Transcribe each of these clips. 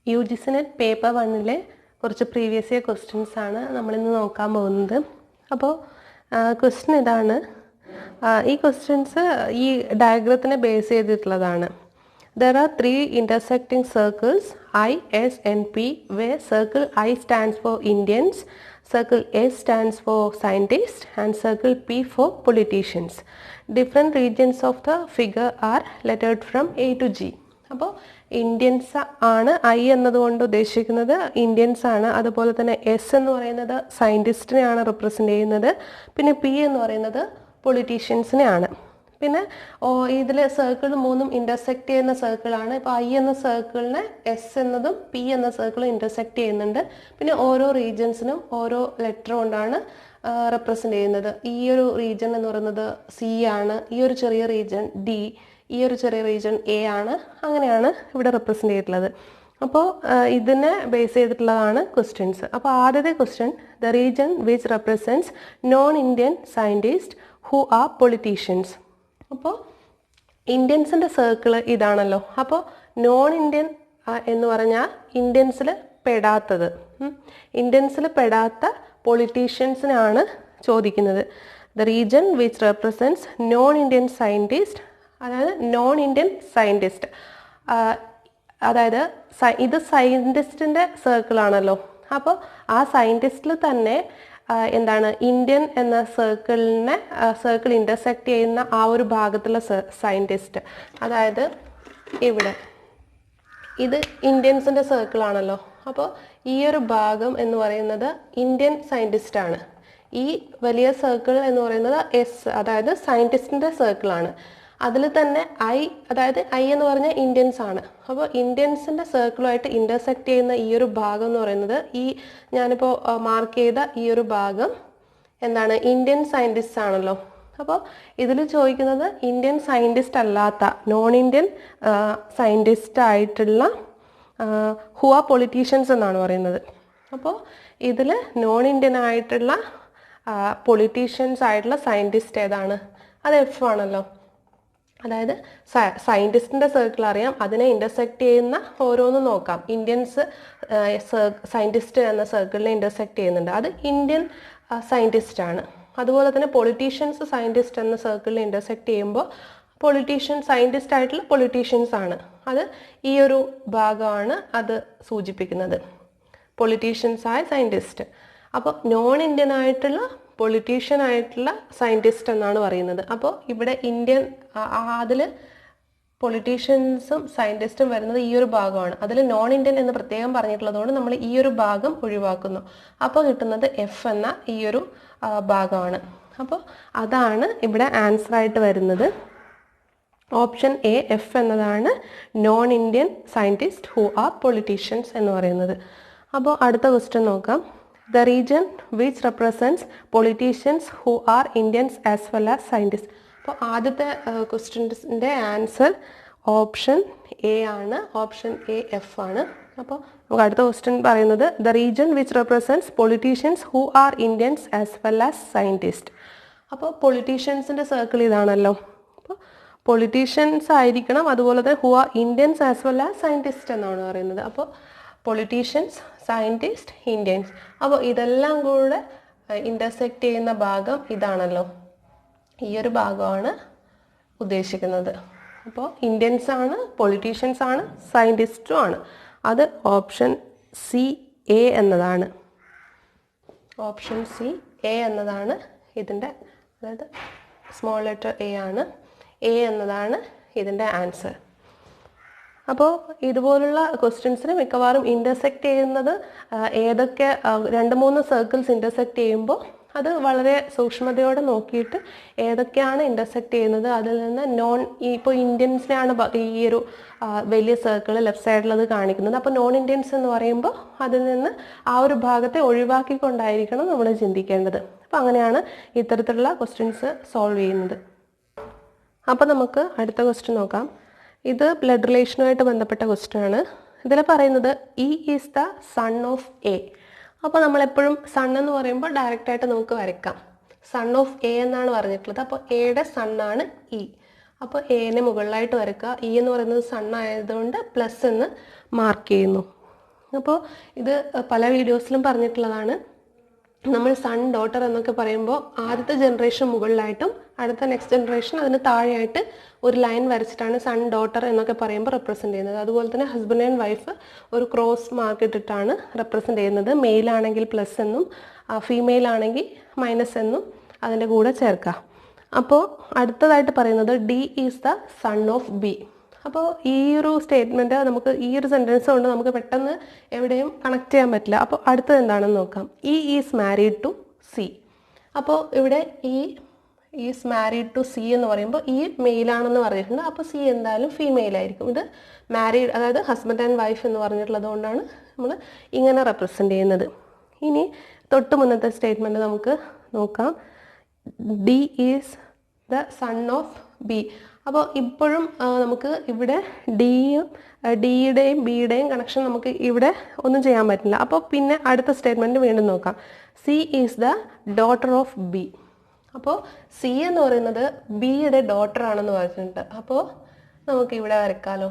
UGC-NET paper 1-ലെ കുറച്ച് previous year questions ആണ് നമ്മളിന്ന് നോക്കാൻ പോകുന്നത്. അപ്പോൾ ക്വസ്റ്റ്യൻ ഇതാണ്. ഈ ക്വസ്റ്റ്യൻസ് ഈ ഡയഗ്രത്തിനെ ബേസ് ചെയ്തിട്ടുള്ളതാണ്. There are 3 intersecting circles I, S and P where circle I stands for Indians, circle S stands for scientists and circle P for politicians. Different regions of the figure are lettered from A to G. അപ്പോൾ Indians ആണ് I എന്നതുകൊണ്ട് ഉദ്ദേശിക്കുന്നത് Indians ആണ്. അതുപോലെ തന്നെ S എന്ന് പറയുന്നത് സയൻറ്റിസ്റ്റിനെയാണ് represent ചെയ്യുന്നത്. പിന്നെ പി എന്ന് പറയുന്നത് പൊളിറ്റീഷ്യൻസിനെയാണ്. പിന്നെ ഇതിൽ സർക്കിൾ മൂന്നും ഇൻ്റർസെക്റ്റ് ചെയ്യുന്ന സർക്കിളാണ്. ഇപ്പോൾ ഐ എന്ന സർക്കിളിനെ എസ് എന്നതും പി എന്ന സർക്കിളും ഇൻ്റർസെക്റ്റ് ചെയ്യുന്നുണ്ട്. പിന്നെ ഓരോ റീജൻസിനും ഓരോ ലെറ്റർ കൊണ്ടാണ് റെപ്രസെൻ്റ് ചെയ്യുന്നത്. ഈ ഒരു റീജൻ എന്ന് പറയുന്നത് സി ആണ്, ഈ ഒരു ചെറിയ റീജൻ ഡി, ഈ ഒരു ചെറിയ റീജൻ എ ആണ്. അങ്ങനെയാണ് ഇവിടെ റെപ്രസെൻ്റ് ചെയ്തിട്ടുള്ളത്. അപ്പോൾ ഇതിനെ ബേസ് ചെയ്തിട്ടുള്ളതാണ് ക്വസ്റ്റ്യൻസ്. അപ്പോൾ ആദ്യത്തെ question, the region which represents non Indian scientist who are politicians. അപ്പോൾ ഇന്ത്യൻസിൻ്റെ സർക്കിൾ ഇതാണല്ലോ. അപ്പോൾ നോൺ ഇന്ത്യൻ എന്ന് പറഞ്ഞാൽ ഇന്ത്യൻസിൽ പെടാത്തത്, ഇന്ത്യൻസിൽ പെടാത്ത പൊളിറ്റീഷ്യൻസിനാണ് ചോദിക്കുന്നത്. The region which represents non Indian scientist, അതായത് നോൺ ഇന്ത്യൻ സയൻറ്റിസ്റ്റ്, അതായത് ഇത് സയൻറ്റിസ്റ്റിൻ്റെ സർക്കിളാണല്ലോ. അപ്പോൾ ആ സയൻറ്റിസ്റ്റിൽ തന്നെ എന്താണ് ഇന്ത്യൻ എന്ന സർക്കിൾ ഇൻ്റർസെക്റ്റ് ചെയ്യുന്ന ആ ഒരു ഭാഗത്തുള്ള സയൻറ്റിസ്റ്റ്, അതായത് ഇവിടെ ഇത് ഇന്ത്യൻസിൻ്റെ സർക്കിളാണല്ലോ. അപ്പോൾ ഈ ഒരു ഭാഗം എന്ന് പറയുന്നത് ഇന്ത്യൻ സയൻറ്റിസ്റ്റാണ്. ഈ വലിയ സർക്കിൾ എന്ന് പറയുന്നത് എസ്, അതായത് സയൻറ്റിസ്റ്റിൻ്റെ സർക്കിളാണ്. അതിൽ തന്നെ ഐ, അതായത് ഐ എന്ന് പറഞ്ഞാൽ ഇന്ത്യൻസ് ആണ്. അപ്പോൾ ഇന്ത്യൻസിൻ്റെ സർക്കിളുമായിട്ട് ഇൻ്റർസെക്റ്റ് ചെയ്യുന്ന ഈ ഒരു ഭാഗം എന്ന് പറയുന്നത് ഈ ഞാനിപ്പോൾ മാർക്ക് ചെയ്ത ഈ ഒരു ഭാഗം എന്താണ് ഇന്ത്യൻ സയൻറ്റിസ്റ്റ് ആണല്ലോ. അപ്പോൾ ഇതിൽ ചോദിക്കുന്നത് ഇന്ത്യൻ സയൻറ്റിസ്റ്റ് അല്ലാത്ത നോൺ ഇന്ത്യൻ സയൻറ്റിസ്റ്റ് ആയിട്ടുള്ള ഹു ആർ പൊളിറ്റീഷ്യൻസ് എന്നാണ് പറയുന്നത്. അപ്പോൾ ഇതിൽ നോൺ ഇന്ത്യൻ ആയിട്ടുള്ള പൊളിറ്റീഷ്യൻസ് ആയിട്ടുള്ള സയൻറ്റിസ്റ്റ് ഏതാണ്? അത് എഫ് ആണല്ലോ. അതായത് സയൻറ്റിസ്റ്റിൻ്റെ സർക്കിൾ അറിയാം, അതിനെ ഇൻ്റർസെക്റ്റ് ചെയ്യുന്ന ഓരോന്നും നോക്കാം. ഇന്ത്യൻസ് സയൻറ്റിസ്റ്റ് എന്ന സർക്കിളിനെ ഇൻ്റർസെക്റ്റ് ചെയ്യുന്നുണ്ട്, അത് ഇന്ത്യൻ സയൻറ്റിസ്റ്റാണ്. അതുപോലെ തന്നെ പൊളിറ്റീഷ്യൻസ് സയൻറ്റിസ്റ്റ് എന്ന സർക്കിളിനെ ഇൻ്റർസെക്റ്റ് ചെയ്യുമ്പോൾ സയൻറ്റിസ്റ്റ് ആയിട്ടുള്ള പൊളിറ്റീഷ്യൻസ് ആണ്. അത് ഈ ഒരു ഭാഗമാണ് അത് സൂചിപ്പിക്കുന്നത്, പൊളിറ്റീഷ്യൻസ് ആയ സയൻറ്റിസ്റ്റ്. അപ്പോൾ നോൺ ഇന്ത്യൻ ആയിട്ടുള്ള പൊളിറ്റീഷ്യൻ ആയിട്ടുള്ള സയൻറ്റിസ്റ്റ് എന്നാണ് പറയുന്നത്. അപ്പോൾ ഇവിടെ ഇന്ത്യൻ അതിൽ പൊളിറ്റീഷ്യൻസും സയൻറ്റിസ്റ്റും വരുന്നത് ഈ ഒരു ഭാഗമാണ്. അതിൽ നോൺ ഇന്ത്യൻ എന്ന് പ്രത്യേകം പറഞ്ഞിട്ടുള്ളതുകൊണ്ട് നമ്മൾ ഈ ഒരു ഭാഗം ഒഴിവാക്കുന്നു. അപ്പോൾ കിട്ടുന്നത് എഫ് എന്ന ഈ ഒരു ഭാഗമാണ്. അപ്പോൾ അതാണ് ഇവിടെ ആൻസർ ആയിട്ട് വരുന്നത്. ഓപ്ഷൻ എ, എഫ് എന്നതാണ് non Indian scientist who are politicians എന്ന് പറയുന്നത്. അപ്പോൾ അടുത്ത ക്വസ്റ്റ്യൻ നോക്കാം. The region which represents politicians who are Indians as well as scientists. അപ്പോൾ ആദ്യത്തെ ക്വസ്റ്റ്യൻസിൻ്റെ ആൻസർ ഓപ്ഷൻ എ ആണ്. ഓപ്ഷൻ എ എഫ് ആണ്. അപ്പോൾ നമുക്ക് അടുത്ത ക്വസ്റ്റ്യൻ പറയുന്നത് the region which represents politicians who are Indians as well as scientist. അപ്പോൾ പൊളിറ്റീഷ്യൻസിൻ്റെ സർക്കിൾ ഇതാണല്ലോ. അപ്പോൾ പൊളിറ്റീഷ്യൻസ് ആയിരിക്കണം, അതുപോലെ തന്നെ who are Indians as well as scientist എന്നാണ് പറയുന്നത്. അപ്പോൾ പൊളിറ്റീഷ്യൻസ്, സയൻറ്റിസ്റ്റ്, ഇന്ത്യൻസ്. അപ്പോൾ ഇതെല്ലാം കൂടെ ഇൻ്റർസെക്റ്റ് ചെയ്യുന്ന ഭാഗം ഇതാണല്ലോ, ഈ ഒരു ഭാഗമാണ് ഉദ്ദേശിക്കുന്നത്. അപ്പോൾ ഇന്ത്യൻസ് ആണ്, പൊളിറ്റീഷ്യൻസ് ആണ്, സയൻറ്റിസ്റ്റും ആണ്. അത് ഓപ്ഷൻ സി എ എന്നതാണ്. ഓപ്ഷൻ സി എ എന്നതാണ് ഇതിൻ്റെ, അതായത് സ്മോൾ ലെറ്റർ എ ആണ്. എ എന്നതാണ് ഇതിൻ്റെ ആൻസർ. അപ്പോൾ ഇതുപോലുള്ള ക്വസ്റ്റ്യൻസിന് മിക്കവാറും ഇൻ്റർസെക്റ്റ് ചെയ്യുന്നത് ഏതൊക്കെ 2-3 സർക്കിൾസ് ഇൻ്റർസെക്റ്റ് ചെയ്യുമ്പോൾ അത് വളരെ സൂക്ഷ്മതയോടെ നോക്കിയിട്ട് ഏതൊക്കെയാണ് ഇൻ്റർസെക്റ്റ് ചെയ്യുന്നത് അതിൽ നിന്ന് ഇപ്പോൾ ഇന്ത്യൻസിനെയാണ് ഈ ഒരു വലിയ സർക്കിൾ ലെഫ്റ്റ് സൈഡിലത് കാണിക്കുന്നത്. അപ്പോൾ നോൺ ഇന്ത്യൻസ് എന്ന് പറയുമ്പോൾ അതിൽ നിന്ന് ആ ഒരു ഭാഗത്തെ ഒഴിവാക്കിക്കൊണ്ടായിരിക്കണം നമ്മൾ ചിന്തിക്കേണ്ടത്. അപ്പോൾ അങ്ങനെയാണ് ഇത്തരത്തിലുള്ള ക്വസ്റ്റ്യൻസ് സോൾവ് ചെയ്യുന്നത്. അപ്പോൾ നമുക്ക് അടുത്ത ക്വസ്റ്റ്യൻ നോക്കാം. ഇത് ബ്ലഡ് റിലേഷനുമായിട്ട് ബന്ധപ്പെട്ട ക്വസ്റ്റ്യൻ ആണ്. ഇതിൽ പറയുന്നത് E is the son of A. അപ്പോൾ നമ്മളെപ്പോഴും സൺ എന്ന് പറയുമ്പോൾ ഡയറക്റ്റായിട്ട് നമുക്ക് വരയ്ക്കാം. സൺ ഓഫ് എ എന്നാണ് പറഞ്ഞിട്ടുള്ളത്. അപ്പോൾ എയുടെ സണ്ണാണ് ഇ. അപ്പോൾ എനെ മുകളിലായിട്ട് വരയ്ക്കുക. ഇ എന്ന് പറയുന്നത് സൺ ആയതുകൊണ്ട് പ്ലസ് എന്ന് മാർക്ക് ചെയ്യുന്നു. അപ്പോൾ ഇത് പല വീഡിയോസിലും പറഞ്ഞിട്ടുള്ളതാണ്. നമ്മൾ സൺ ഡോട്ടർ എന്നൊക്കെ പറയുമ്പോൾ ആദ്യത്തെ ജനറേഷൻ മുകളിലായിട്ടും അടുത്ത നെക്സ്റ്റ് ജനറേഷൻ അതിന് താഴെയായിട്ട് ഒരു ലൈൻ വരച്ചിട്ടാണ് സൺ ഡോട്ടർ എന്നൊക്കെ പറയുമ്പോൾ റെപ്രസെൻറ്റ് ചെയ്യുന്നത്. അതുപോലെ തന്നെ ഹസ്ബൻഡ് ആൻഡ് വൈഫ് ഒരു ക്രോസ് മാർക്ക് ഇട്ടിട്ടാണ് റെപ്രസെൻറ്റ് ചെയ്യുന്നത്. മെയിൽ ആണെങ്കിൽ പ്ലസ് എന്നും ഫീമെയിൽ ആണെങ്കിൽ മൈനസ് എന്നും അതിൻ്റെ കൂടെ ചേർക്കുക. അപ്പോൾ അടുത്തതായിട്ട് പറയുന്നത് D is the son of B. അപ്പോൾ ഈ ഒരു സ്റ്റേറ്റ്മെൻറ്റ് നമുക്ക് ഈ ഒരു സെൻറ്റൻസ് കൊണ്ട് നമുക്ക് പെട്ടെന്ന് എവിടെയും കണക്ട് ചെയ്യാൻ പറ്റില്ല. അപ്പോൾ അടുത്തത് എന്താണെന്ന് നോക്കാം. E is married to C. അപ്പോൾ ഇവിടെ E is married to C എന്ന് പറയുമ്പോൾ ഈ മെയിലാണെന്ന് പറഞ്ഞിട്ടുണ്ട്. അപ്പോൾ സി എന്തായാലും ഫീമെയിൽ ആയിരിക്കും. ഇത് മാരീഡ്, അതായത് ഹസ്ബൻഡ് ആൻഡ് വൈഫ് എന്ന് പറഞ്ഞിട്ടുള്ളത് കൊണ്ടാണ് നമ്മൾ ഇങ്ങനെ റെപ്രസെൻ്റ് ചെയ്യുന്നത്. ഇനി തൊട്ട് മുന്നത്തെ സ്റ്റേറ്റ്മെൻറ്റ് നമുക്ക് നോക്കാം. D is the son of B. അപ്പോൾ ഇപ്പോഴും നമുക്ക് ഇവിടെ ഡിയുടെയും ബിയുടെയും കണക്ഷൻ നമുക്ക് ഇവിടെ ഒന്നും ചെയ്യാൻ പറ്റില്ല. അപ്പോൾ പിന്നെ അടുത്ത സ്റ്റേറ്റ്മെൻറ്റ് വീണ്ടും നോക്കാം. C is the daughter of B. അപ്പോൾ സി എന്ന് പറയുന്നത് ബിയുടെ ഡോട്ടർ ആണെന്ന് പറഞ്ഞിട്ടുണ്ട്. അപ്പോൾ നമുക്ക് ഇവിടെ വരക്കാലോ.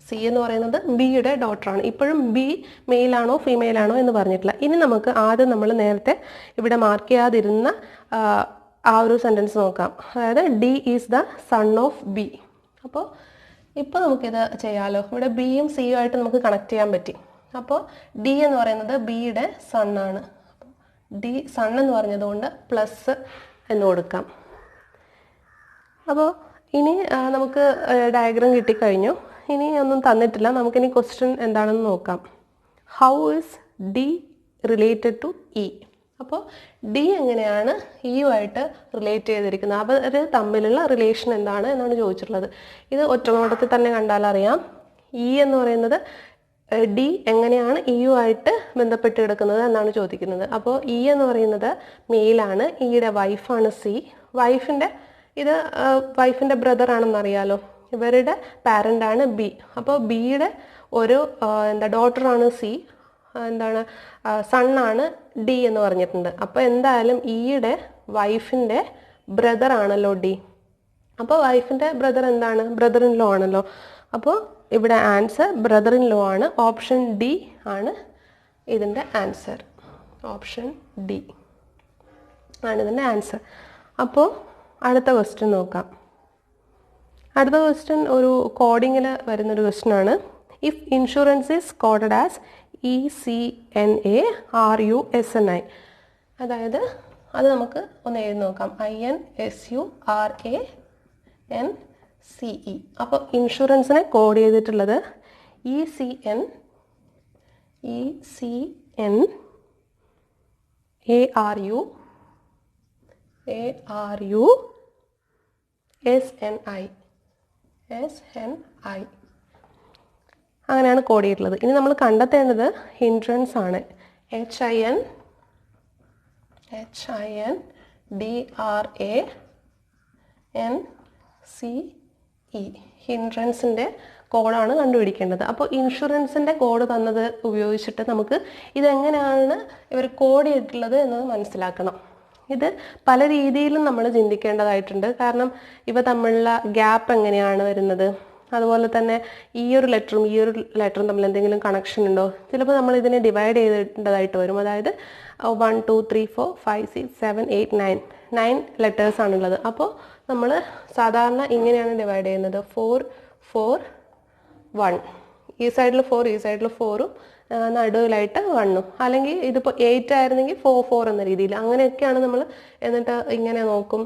സി എന്ന് പറയുന്നത് ബിയുടെ ഡോട്ടറാണ്. ഇപ്പോഴും ബി മെയിലാണോ ഫീമെയിലാണോ എന്ന് പറഞ്ഞിട്ടില്ല. ഇനി നമുക്ക് ആദ്യം നമ്മൾ നേരത്തെ ഇവിടെ മാർക്ക് ചെയ്യാതിരുന്ന ആ ഒരു സെൻറ്റൻസ് നോക്കാം. അതായത് D is the son of B. അപ്പോൾ ഇപ്പോൾ നമുക്കിത് ചെയ്യാമല്ലോ. ഇവിടെ ബിയും സിയും ആയിട്ട് നമുക്ക് കണക്ട് ചെയ്യാൻ പറ്റി. അപ്പോൾ ഡി എന്ന് പറയുന്നത് ബിയുടെ സണ്ണാണ്. ഡി സൺ എന്ന് പറഞ്ഞതുകൊണ്ട് പ്ലസ് എന്ന് കൊടുക്കാം. അപ്പോൾ ഇനി നമുക്ക് ഡയഗ്രാം കിട്ടിക്കഴിഞ്ഞു. ഇനി ഒന്നും തന്നിട്ടില്ല. നമുക്കിനി ക്വസ്റ്റ്യൻ എന്താണെന്ന് നോക്കാം. How is D related to E. അപ്പോൾ ഡി എങ്ങനെയാണ് ഇയുമായിട്ട് റിലേറ്റ് ചെയ്തിരിക്കുന്നത്, അവർ തമ്മിലുള്ള റിലേഷൻ എന്താണ് എന്നാണ് ചോദിച്ചിട്ടുള്ളത്. ഇത് ഒറ്റനോട്ടത്തിൽ തന്നെ കണ്ടാലറിയാം. ഇ എന്ന് പറയുന്നത് ഡി എങ്ങനെയാണ് ഇയുമായിട്ട് ബന്ധപ്പെട്ട് കിടക്കുന്നത് എന്നാണ് ചോദിക്കുന്നത്. അപ്പോൾ ഇ എന്ന് പറയുന്നത് മെയിലാണ്. ഇയുടെ വൈഫാണ് സി. വൈഫിൻ്റെ ബ്രദർ ആണെന്നറിയാലോ. ഇവരുടെ പാരൻ്റാണ് ബി. അപ്പോൾ ബിയുടെ ഒരു ഡോട്ടറാണ് സി, സണ്ണാണ് ഡി എന്ന് പറഞ്ഞിട്ടുണ്ട്. അപ്പോൾ എന്തായാലും ഇയുടെ വൈഫിൻ്റെ ബ്രദർ ആണല്ലോ ഡി. അപ്പോൾ വൈഫിൻ്റെ ബ്രദർ എന്താണ്? ബ്രദർ ഇൻ ലോ ആണല്ലോ. അപ്പോൾ ഇവിടെ ആൻസർ ബ്രദർ ഇൻ ലോ ആണ്. ഓപ്ഷൻ ഡി ആണ് ഇതിൻ്റെ ആൻസർ. ഓപ്ഷൻ ഡി ആണ് ഇതിൻ്റെ ആൻസർ. അപ്പോൾ അടുത്ത ക്വസ്റ്റ്യൻ നോക്കാം. അടുത്ത ക്വസ്റ്റ്യൻ ഒരു കോഡിങ്ങിൽ വരുന്നൊരു ക്വസ്റ്റ്യൻ ആണ്. If insurance is coded as ECNARUSNI. അതായത് അത് നമുക്ക് ഒന്ന് എഴുതി നോക്കാം. INSURANCE. അപ്പോൾ ഇൻഷുറൻസിനെ കോഡ് ചെയ്തിട്ടുള്ളത് ECNARUSNI. അങ്ങനെയാണ് കോഡ് ചെയ്തിട്ടുള്ളത്. ഇനി നമ്മൾ കണ്ടെത്തേണ്ടത് ഹിൻഡ്രൻസ് ആണ്. HINDRANCE. ഹിൻഡ്രൻസിൻ്റെ കോഡാണ് കണ്ടുപിടിക്കേണ്ടത്. അപ്പോൾ ഇൻഷുറൻസിൻ്റെ കോഡ് തന്നത് ഉപയോഗിച്ചിട്ട് നമുക്ക് ഇതെങ്ങനെയാണ് ഇവർ കോഡ് ചെയ്തിട്ടുള്ളത് എന്നത് മനസ്സിലാക്കണം. ഇത് പല രീതിയിലും നമ്മൾ ചിന്തിക്കേണ്ടതായിട്ടുണ്ട്. കാരണം ഇവ തമ്മിലുള്ള ഗ്യാപ്പ് എങ്ങനെയാണ് വരുന്നത്, അതുപോലെ തന്നെ ഈ ഒരു ലെറ്ററും തമ്മിൽ എന്തെങ്കിലും കണക്ഷൻ ഉണ്ടോ. ചിലപ്പോൾ നമ്മൾ ഇതിനെ ഡിവൈഡ് ചെയ്തതായിട്ട് വരും. അതായത് 1 2 3 4 5 6 7 8 9 ലെറ്റേഴ്സ് ആണുള്ളത്. അപ്പോൾ നമ്മൾ സാധാരണ ഇങ്ങനെയാണ് ഡിവൈഡ് ചെയ്യുന്നത്. 4 4 1. ഈ സൈഡിൽ 4 ഈ സൈഡിൽ 4ഉം നടുവിലായിട്ട് 1ഉം. അല്ലെങ്കിൽ ഇതിപ്പോൾ 8 ആയിരുന്നെങ്കിൽ 4 4 എന്ന രീതിയിൽ അങ്ങനെയൊക്കെയാണ് നമ്മൾ. എന്നിട്ട് ഇങ്ങനെ നോക്കും,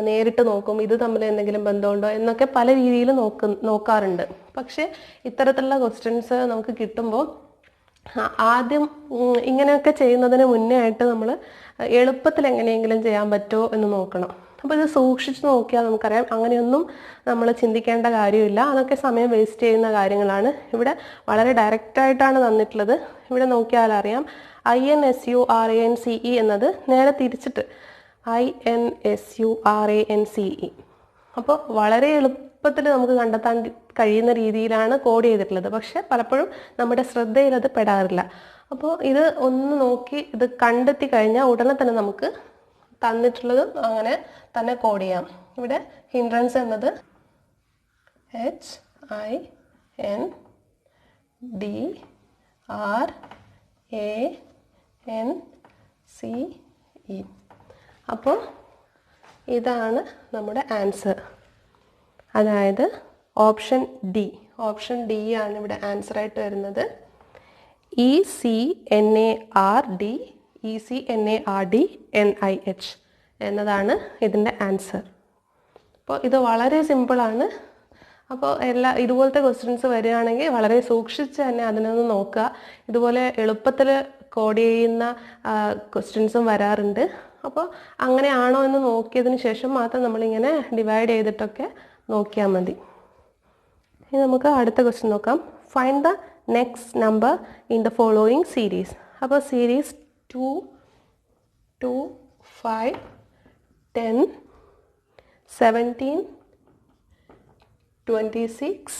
നേരിട്ട് നോക്കും, ഇത് തമ്മിൽ എന്തെങ്കിലും ബന്ധമുണ്ടോ എന്നൊക്കെ പല രീതിയിൽ നോക്കാറുണ്ട്. പക്ഷേ ഇത്തരത്തിലുള്ള ക്വസ്റ്റ്യൻസ് നമുക്ക് കിട്ടുമ്പോൾ ആദ്യം ഇങ്ങനെയൊക്കെ ചെയ്യുന്നതിന് മുന്നേ ആയിട്ട് നമ്മൾ എളുപ്പത്തിൽ എങ്ങനെയെങ്കിലും ചെയ്യാൻ പറ്റുമോ എന്ന് നോക്കണം. അപ്പോൾ ഇത് സൂക്ഷിച്ച് നോക്കിയാൽ നമുക്കറിയാം അങ്ങനെയൊന്നും നമ്മൾ ചിന്തിക്കേണ്ട കാര്യമില്ല. അതൊക്കെ സമയം വേസ്റ്റ് ചെയ്യുന്ന കാര്യങ്ങളാണ്. ഇവിടെ വളരെ ഡയറക്റ്റായിട്ടാണ് തന്നിട്ടുള്ളത്. ഇവിടെ നോക്കിയാൽ അറിയാം INSURANCE എന്നത് നേരെ തിരിച്ചിട്ട് INSURANCE. അപ്പോൾ വളരെ എളുപ്പത്തിൽ നമുക്ക് കണ്ടെത്താൻ കഴിയുന്ന രീതിയിലാണ് കോഡ് ചെയ്തിട്ടുള്ളത്. പക്ഷെ പലപ്പോഴും നമ്മുടെ ശ്രദ്ധയിൽ അത് പെടാറില്ല. അപ്പോൾ ഇത് ഒന്ന് നോക്കി ഇത് കണ്ടെത്തി കഴിഞ്ഞാൽ ഉടനെ തന്നെ നമുക്ക് തന്നിട്ടുള്ളത് അങ്ങനെ തന്നെ കോഡ് ചെയ്യാം. ഇവിടെ ഹിൻഡ്രൻസ് എന്നത് HINDRANCE RANCE. അപ്പോൾ ഇതാണ് നമ്മുടെ ആൻസർ. അതായത് ഓപ്ഷൻ ഡി ആണ് ഇവിടെ ആൻസർ ആയിട്ട് വരുന്നത്. ECNARD എന്നതാണ് ഇതിൻ്റെ ആൻസർ. അപ്പോൾ ഇത് വളരെ സിമ്പിളാണ്. അപ്പോൾ ഇതുപോലത്തെ ക്വസ്റ്റ്യൻസ് വരികയാണെങ്കിൽ വളരെ സൂക്ഷിച്ച് തന്നെ അതിനൊന്ന് നോക്കുക. ഇതുപോലെ എളുപ്പത്തിൽ കോഡ് ചെയ്യുന്ന ക്വസ്റ്റ്യൻസും വരാറുണ്ട്. അപ്പോൾ അങ്ങനെയാണോ എന്ന് നോക്കിയതിന് ശേഷം മാത്രം നമ്മളിങ്ങനെ ഡിവൈഡ് ചെയ്തിട്ടൊക്കെ നോക്കിയാൽ മതി. ഇനി നമുക്ക് അടുത്ത ക്വസ്റ്റ്യൻ നോക്കാം. Find the next number in the following series. അപ്പോൾ സീരീസ് 2, 2, 5, 10, 17, 26,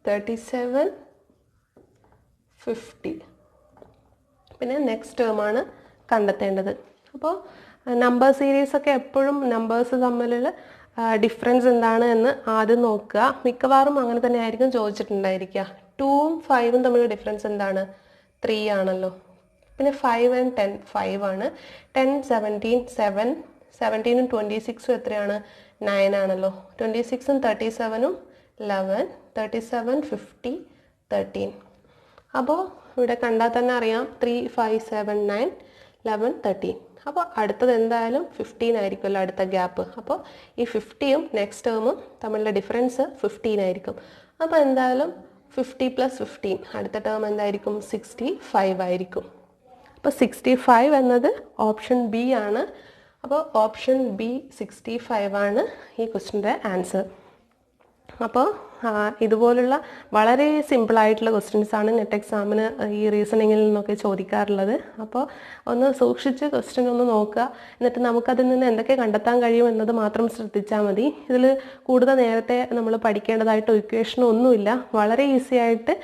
37, 50. പിന്നെ നെക്സ്റ്റ് ടേമാണ് കണ്ടെത്തേണ്ടത്. അപ്പോൾ നമ്പർ സീരീസൊക്കെ എപ്പോഴും നമ്പേഴ്സ് തമ്മിലുള്ള ഡിഫറൻസ് എന്താണ് എന്ന് ആദ്യം നോക്കുക. മിക്കവാറും അങ്ങനെ തന്നെ ആയിരിക്കും ചോദിച്ചിട്ടുണ്ടായിരിക്കുക. 2ഉം 5ഉം തമ്മിലുള്ള ഡിഫറൻസ് എന്താണ്? 3 ആണല്ലോ. പിന്നെ 5 and 10 5 ആണ്. 10, 17, 7, 17ഉം 26ഉം എത്രയാണ്? 9 ആണല്ലോ. 26ഉം 37ഉം 11, 37, 50, 13. അപ്പോൾ ഇവിടെ കണ്ടാൽ തന്നെ അറിയാം 3, 5, 7, 9, 11, 13. അപ്പോൾ അടുത്തത് എന്തായാലും 15 ആയിരിക്കുമല്ലോ അടുത്ത ഗ്യാപ്പ്. അപ്പോൾ ഈ 50യും നെക്സ്റ്റ് ടേമും തമ്മിലുള്ള ഡിഫറൻസ് 15 ആയിരിക്കും. അപ്പോൾ എന്തായാലും 50 + 15 അടുത്ത ടേം എന്തായിരിക്കും? 65 ആയിരിക്കും. അപ്പോൾ 65 എന്നത് ഓപ്ഷൻ ബി ആണ്. അപ്പോൾ ഓപ്ഷൻ ബി 65 ആണ് ഈ ക്വസ്റ്റ്യൻ്റെ ആൻസർ. അപ്പോൾ ഇതുപോലുള്ള വളരെ സിമ്പിളായിട്ടുള്ള ക്വസ്റ്റ്യൻസ് ആണ് നെറ്റ് എക്സാമിന് ഈ റീസണിങ്ങിൽ നിന്നൊക്കെ ചോദിക്കാറുള്ളത്. അപ്പോൾ ഒന്ന് സൂക്ഷിച്ച് ക്വസ്റ്റ്യൻ ഒന്ന് നോക്കുക. എന്നിട്ട് നമുക്കതിൽ നിന്ന് എന്തൊക്കെ കണ്ടെത്താൻ കഴിയും എന്നത് മാത്രം ശ്രദ്ധിച്ചാൽ മതി. ഇതിൽ കൂടുതൽ നേരത്തെ നമ്മൾ പഠിക്കേണ്ടതായിട്ട് ഇക്വേഷനും ഒന്നുമില്ല. വളരെ ഈസി ആയിട്ട്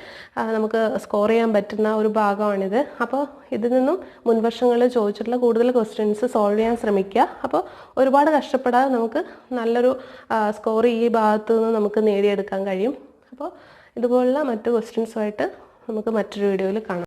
നമുക്ക് സ്കോർ ചെയ്യാൻ പറ്റുന്ന ഒരു ഭാഗമാണിത്. അപ്പോൾ ഇതിൽ നിന്നും മുൻവർഷങ്ങളിൽ ചോദിച്ചിട്ടുള്ള കൂടുതൽ ക്വസ്റ്റ്യൻസ് സോൾവ് ചെയ്യാൻ ശ്രമിക്കുക. അപ്പോൾ ഒരുപാട് കഷ്ടപ്പെടാതെ നമുക്ക് നല്ലൊരു സ്കോർ ഈ ഭാഗത്തു നിന്ന് നമുക്ക് നേടിയെടുക്കാൻ കഴിയും. അപ്പോൾ ഇതുപോലുള്ള മറ്റു ക്വസ്റ്റ്യൻസുമായിട്ട് നമുക്ക് മറ്റൊരു വീഡിയോയിൽ കാണാം.